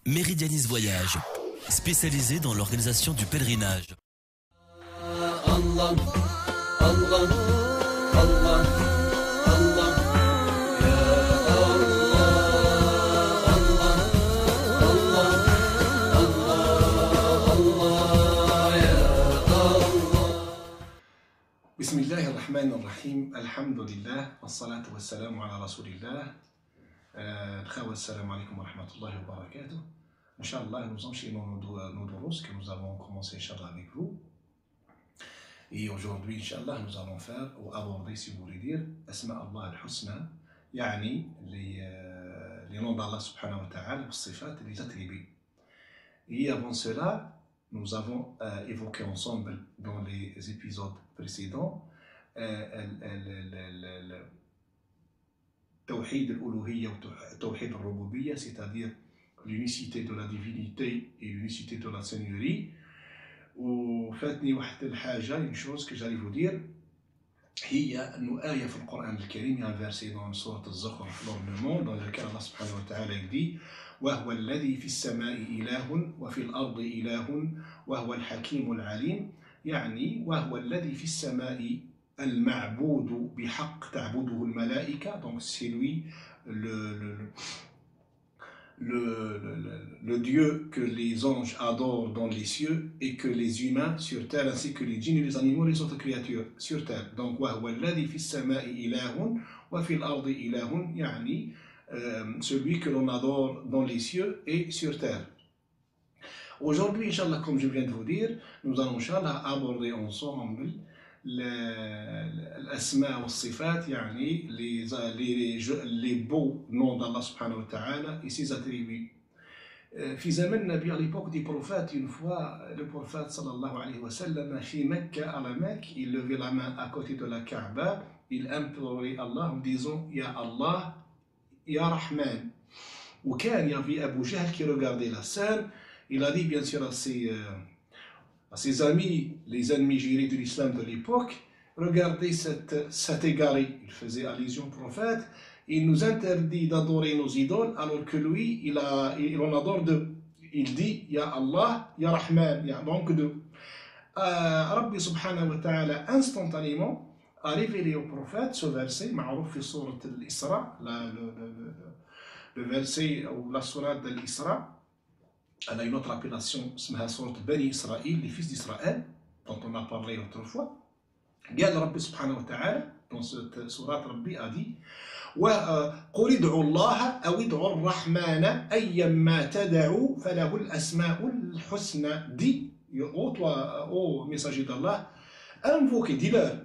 Meridianis Voyage, spécialisé dans l'organisation du pèlerinage. Allah, Allah, Allah, Allah, ya Allah, Allah, Allah, Allah, Allah, ya Allah. Bismillahir Rahmanir Rahim, alhamdulillah, wassalatu wassalamu ala rasulillah. Assalamu alaikum wa rahmatullahi wa barakatuh. Inch'Allah, nous enchaînons nos doros que nous avons commencé, Inch'Allah, avec vous. Et aujourd'hui, Inch'Allah, nous allons faire ou aborder, si vous voulez dire, Asma Allah al-Husna, yani les noms d'Allah subhanahu wa ta'ala, les sifat et les attributs. Et avant cela, nous avons évoqué ensemble dans les épisodes précédents Tawhid al-Uluhiyya ou Tawhid al-Rububiyya, c'est-à-dire l'unicité de la divinité et l'unicité de la seigneurie. وفاتني واحد الحاجة une chose que j'allais vous dire هي أنه آية في القرآن الكريم un verset dans سورة الزخرف normalement dans lequel Allah subhanahu wa ta'ala dit وهو الذي في السماء إله وفي الأرض إله وهو الحكيم العليم يعني وهو الذي في السماء المعبود بحق تعبده الملائكة donc c'est lui le Dieu que les anges adorent dans les cieux et que les humains sur terre ainsi que les djinns et les animaux et les autres créatures sur terre. Donc وهو الذي في السماء إله وفي الأرض إله يعني celui que l'on adore dans les cieux et sur terre. Aujourd'hui, Inch'Allah, comme je viens de vous dire, nous allons Inch'Allah aborder ensemble الأسماء والصفات يعني les beaux noms d'Allah subhanahu wa ta'ala et ses attributs. في زمن النبي à l'époque des prophètes, une fois le prophète sallallahu alayhi wa sallam في Mecca à la Mecque, il levait la main à côté de la Kaaba, il implorait Allah en disant Ya Allah, Ya Rahman. Ou quand il y avait Abu Jahl qui regardait la scène, il a dit bien sûr à ses amis, les ennemis jurés de l'islam de l'époque, regardez cet égaré, il faisait allusion au prophète, il nous interdit d'adorer nos idoles alors que lui, il en adore deux. Il dit, Ya Allah, Ya Rahman, il y a donc deux. Rabbi subhanahu wa ta'ala instantanément a révélé au prophète ce verset, ma'rouf fi surat al-Isra, le verset ou la sourate de l'Isra. Elle a une autre appellation, c'est sorte Bani Israël, les fils d'Israël, dont on a parlé autrefois. قال ربي سبحانه وتعالى dans cette sourate Rabbi a dit وقل ادعوا الله أو ادعوا الرحمن أيما تدعوا فله الأسماء الحسنى. Dis, ô messager d'Allah, invoquez, dis-leur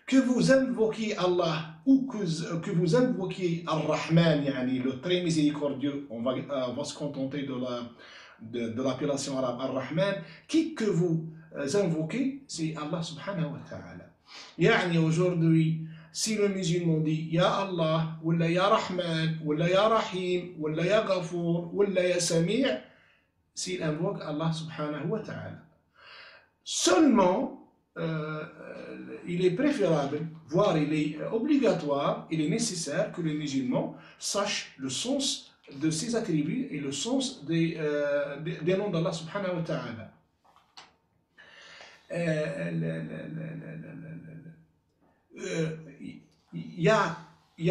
que vous invoquiez Allah ou que vous invoquiez Ar-Rahman, yani le très miséricordieux, on va se contenter de l'appellation arabe Ar-Rahman, qui que vous invoquez, c'est Allah subhanahu wa ta'ala. Yani aujourd'hui, si le musulman dit Ya Allah, ou Ya Rahman, ou Ya Rahim, ou Ya Ghafour, ou Ya Sami', s'il invoque Allah subhanahu wa ta'ala. Seulement, il est préférable, voire il est obligatoire, il est nécessaire que les musulmans sachent le sens de ses attributs et le sens des noms d'Allah subhanahu wa ta'ala. Il y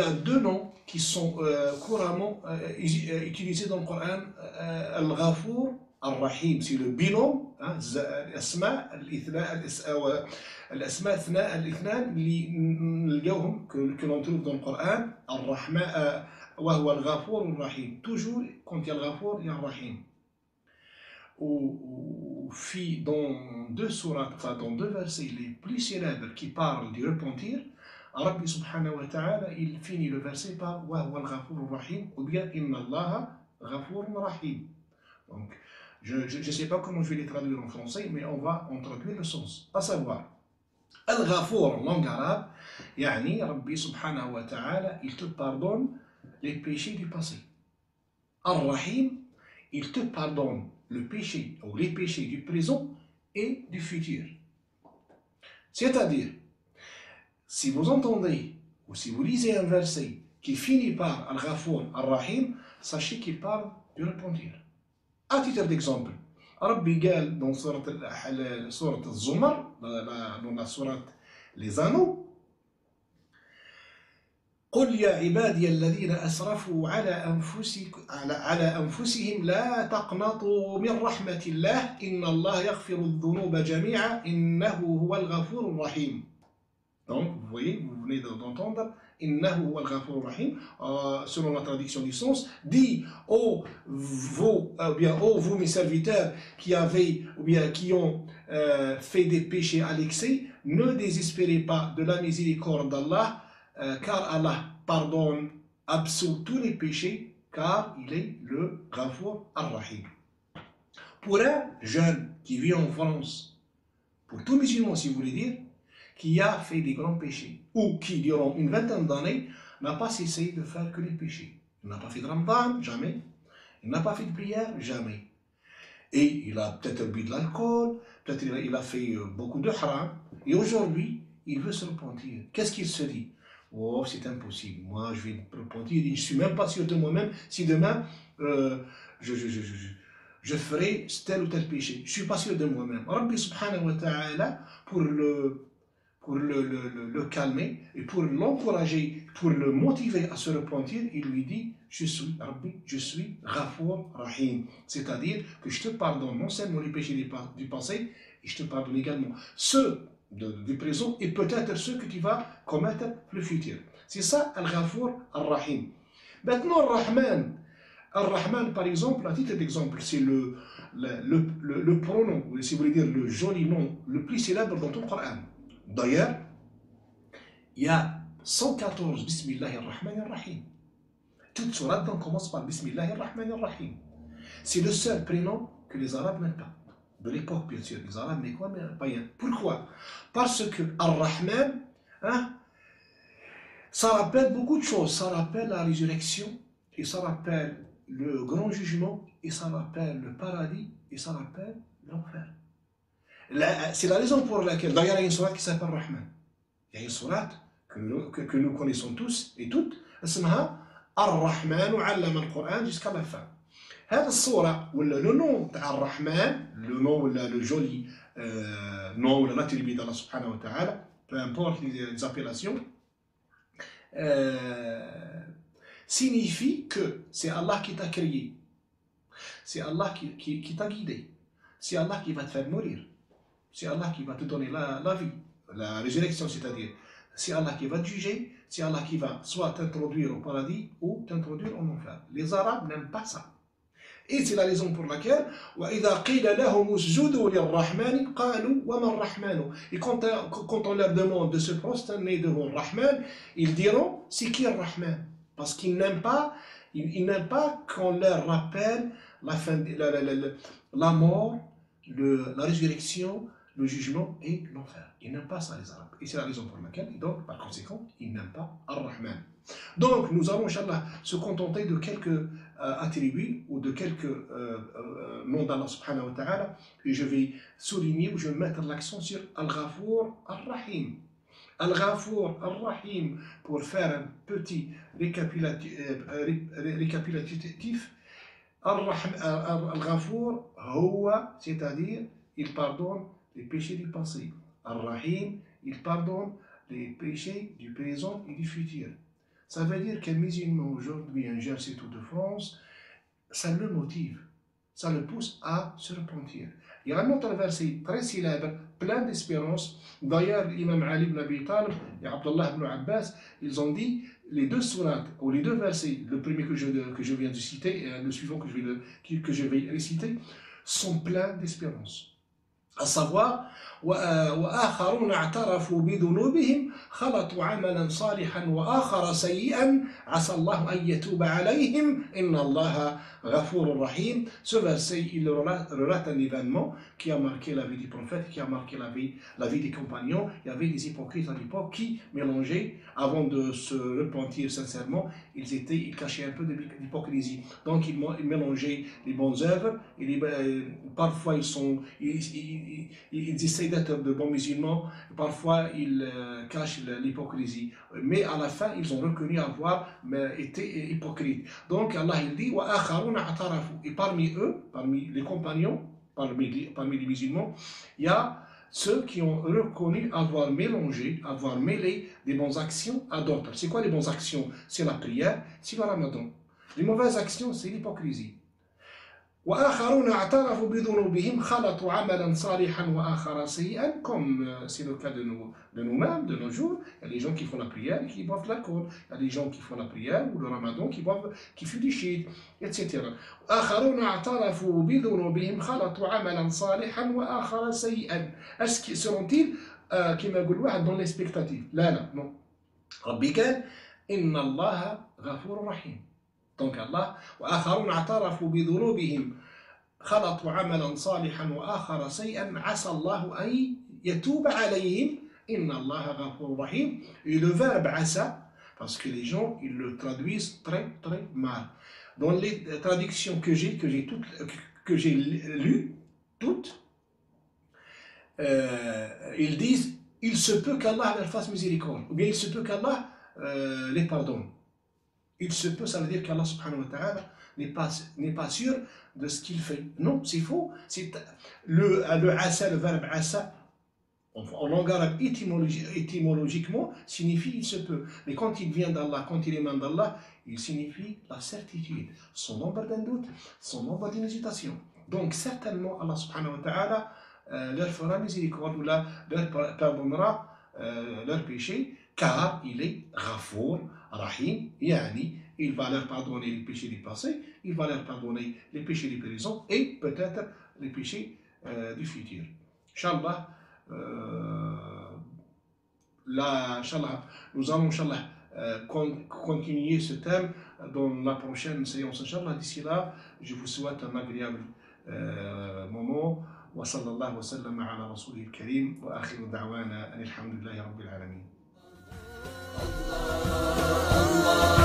a deux noms qui sont couramment utilisés dans le Coran, Al-Ghafour, Al-Rahim, c'est le binôme, الأسماء الأثناء الاثنان اللي نلقاوهم que l'on trouve dans le Coran, الرحمن وهو الغفور والرحيم. Toujours quand il y a le Ghafour, il y a le Rahim. Ou dans deux sourates, dans deux versets les plus célèbres qui parlent du repentir, Rabbi subhanahu wa ta'ala, il finit le verset par وهو الغفور الرحيم ou bien إن الله غفور رحيم. Donc, je ne sais pas comment je vais les traduire en français, mais on va en traduire le sens. À savoir, Al-Ghafour en langue arabe, yani Rabbi subhanahu wa ta'ala, il te pardonne les péchés du passé. Al-Rahim, il te pardonne le péché ou les péchés du présent et du futur. C'est-à-dire, si vous entendez ou si vous lisez un verset qui finit par Al-Ghafour, Al-Rahim, sachez qu'il parle du repentir. À titre d'exemple, Rabbi قال dans sourate الزمر, dans la sourate les Anneaux, قل يا عبادي الذين أسرفوا على أنفسهم لا تقنطوا من رحمة الله إن الله يغفر الذنوب جميعا إنه هو الغفور الرحيم. Donc, vous voyez, vous venez d'entendre إنه هو الغفور الرحيم, selon la traduction du sens, dit ô vous mes serviteurs qui avez ou bien qui ont fait des péchés à l'excès, ne désespérez pas de la miséricorde d'Allah, car Allah pardonne, absout tous les péchés, car il est le Ghafour ar-Rahim. Pour un jeune qui vit en France, pour tout musulman si vous voulez dire, qui a fait des grands péchés, ou qui durant une vingtaine d'années n'a pas cessé de faire que les péchés. Il n'a pas fait de Ramadan, jamais. Il n'a pas fait de prière, jamais. Et il a peut-être bu de l'alcool, peut-être il a fait beaucoup de haram, et aujourd'hui, il veut se repentir. Qu'est-ce qu'il se dit? Oh, c'est impossible. Moi, je vais me repentir. Je ne suis même pas sûr de moi-même si demain je ferai tel ou tel péché. Je ne suis pas sûr de moi-même. Rabbi subhanahu wa ta'ala, pour le calmer et pour l'encourager, pour le motiver à se repentir, il lui dit: je suis Rabbi, je suis Ghafour Rahim. C'est-à-dire que je te pardonne non seulement les péchés du passé, et je te pardonne également ceux du présent et peut-être ceux que tu vas commettre le futur. C'est ça Al-Ghafour Ar-Rahim. Maintenant, Ar-Rahman, par exemple, à titre d'exemple, c'est le pronom, si vous voulez dire le joli nom le plus célèbre dans tout le Coran. D'ailleurs, il y a 114 Bismillah ar-Rahman ar-Rahim. Toute sourate commence par Bismillah ar-Rahman ar-Rahim. C'est le seul prénom que les Arabes n'aiment pas. De l'époque, bien sûr, les Arabes, mais quoi, mais païens. Pourquoi? Parce que Ar-Rahman, ça rappelle beaucoup de choses. Ça rappelle la résurrection, et ça rappelle le grand jugement, et ça rappelle le paradis, et ça rappelle l'enfer. C'est la raison pour laquelle, d'ailleurs, il y a une sourate qui s'appelle Rahman. Il y a une sourate que nous connaissons tous et toutes, اسمها Ar-Rahman allama al-Qur'an jusqu'à la fin. هذا الصورة ولا le nom Ar-Rahman, le nom ou le joli nom ou l'attribut d'Allah subhanahu wa ta'ala, peu importe les appellations, signifie que c'est Allah qui t'a créé, c'est Allah qui t'a guidé, c'est Allah qui va te faire mourir, c'est Allah qui va te donner la vie, la résurrection, c'est-à-dire c'est Allah qui va te juger, c'est Allah qui va soit t'introduire au paradis ou t'introduire en enfer. Les Arabes n'aiment pas ça. Et c'est la raison pour laquelle et quand on leur demande de se prosterner devant le Rahman, ils diront: c'est qui le Rahman? Parce qu'ils n'aiment pas, qu'on leur rappelle la mort, la résurrection, le jugement et l'enfer. Ils n'aiment pas ça, les Arabes. Et c'est la raison pour laquelle, et donc, par conséquent, ils n'aiment pas Ar-Rahman. Donc, nous allons, Inch'Allah, se contenter de quelques attributs ou de quelques noms d'Allah subhanahu wa ta'ala, et je vais souligner ou je vais mettre l'accent sur Al-Ghafour Ar-Rahim. Al-Ghafour Ar-Rahim, pour faire un petit récapitulatif, Al-Ghafour, c'est-à-dire, il pardonne les péchés du passé. Ar-Rahim, il pardonne les péchés du présent et du futur. Ça veut dire qu'un musulman aujourd'hui, un jeune c'est tout de France, ça le motive, ça le pousse à se repentir. Il y a un autre verset très célèbre, plein d'espérance. D'ailleurs, l'imam Ali ibn Abi Talib et Abdullah ibn Abbas, ils ont dit, les deux sourates, ou les deux versets, le premier que je viens de citer et le suivant que je vais réciter, sont pleins d'espérance. À savoir, وآخرون اعترفوا بذنوبهم خلطوا عملا صالحا وآخر سيئا عسى الله أن يتوب عليهم إن الله غفور رحيم. Ce verset, il relate un événement qui a marqué la vie du prophète, qui a marqué la vie des compagnons. Il y avait des hypocrites à l'époque qui mélangeaient, avant de se repentir sincèrement, ils cachaient un peu d'hypocrisie. Donc ils mélangeaient les bonnes œuvres et parfois ils ils essayent d'être de bons musulmans, parfois ils cachent l'hypocrisie, mais à la fin ils ont reconnu avoir été hypocrites. Donc Allah il dit et parmi eux, parmi les compagnons, parmi les musulmans, il y a ceux qui ont reconnu avoir mélangé, avoir mêlé des bonnes actions à d'autres. C'est quoi les bonnes actions? C'est la prière, c'est le ramadan. Les mauvaises actions, c'est l'hypocrisie. وآخرون اعترفوا بذنوبهم خلطوا عملا صالحا وآخر سيئا, comme c'est le cas de nous-mêmes, de nos jours. Il y a des gens qui font la prière et qui boivent de l'alcool. Il y a des gens qui font la prière ou le ramadan qui fument du shit, etc. آخرون اعترفوا بذنوبهم خلطوا عملا صالحا وآخر سيئا. Est-ce que seront-ils كما يقول واحد dans l'expectative? لا non. ربي قال إن الله غفور رحيم. Donc Allah, وآخرون اعترفوا بذنوبهم خلطوا عملا صالحا وآخر سيئا عسى الله أن يتوب عليهم إن الله غفور رحيم. Et le verbe asa, parce que les gens ils le traduisent très très mal. Dans les traductions que j'ai lues toutes, ils disent il se peut qu'Allah leur fasse miséricorde, ou bien il se peut qu'Allah les pardonne. Il se peut, ça veut dire qu'Allah subhanahu wa ta'ala n'est pas sûr de ce qu'il fait. Non, c'est faux. C'est le asa, le verbe asa, en langue arabe étymologiquement, signifie il se peut. Mais quand il vient d'Allah, quand il émane d'Allah, il signifie la certitude, sans nombre d'un doute, sans nombre d'une hésitation. Donc certainement Allah subhanahu wa ta'ala leur fera miséricorde ou leur pardonnera leurs péchés, car il est Ghafour Rahim, yani il va leur pardonner les péchés du passé, il va leur pardonner les péchés du présent et peut-être les péchés du futur. Inch'Allah, nous allons continuer ce thème dans la prochaine séance. Inch'Allah, d'ici là, je vous souhaite un agréable moment. وصلى الله وسلم على رسوله الكريم وآخر دعوانا أن الحمد لله رب العالمين. الله